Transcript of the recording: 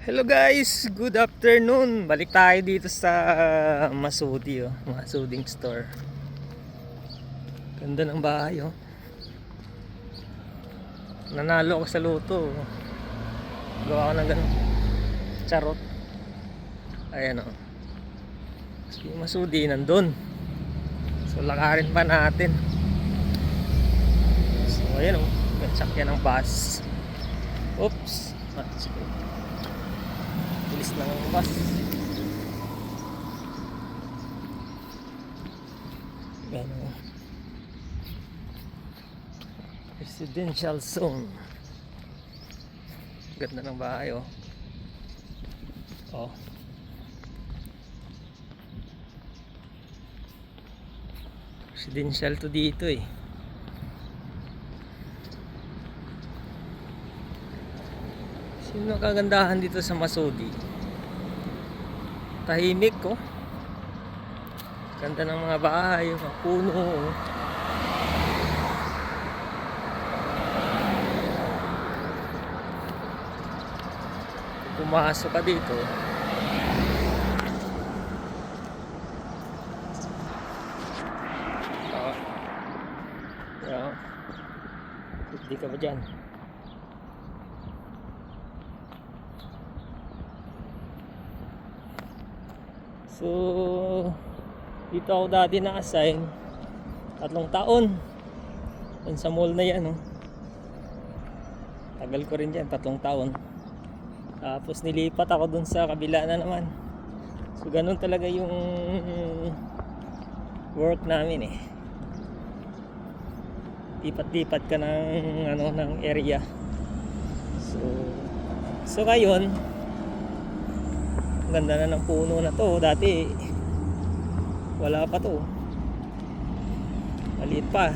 Hello guys, good afternoon. Balik tayo dito sa Masudi, Masuding store. Ganda ng bahay, oh. Nanalo ako sa loto. Gawa ko ng ganun. Charot. Ayan, oh. Si Masudi nandun. So lakarin pa natin. So ayan, oh. Sakyan ng bus. Oops. Bilis ng bus. Yan, oh. Residential zone. Ganda ng bahay, oh. Oh. Residential to dito, eh. Sino kagandahan dito sa Masudi? Tahimik, oh. Ganda ng mga bahay, mga puno, oh. Pumasok ka dito. Oh. Yeah. Hindi ka ba dyan? So, dito ako dati na-assign 3 taon. Dun sa mall na yan, oh. Tagal ko rin dyan, 3 taon. Tapos nilipat ako dun sa kabila na naman. So, ganun talaga yung work namin, eh. Lipat-lipat ka ng area. So ngayon, ganda na ng puno na to. Dati wala pa to, maliit pa.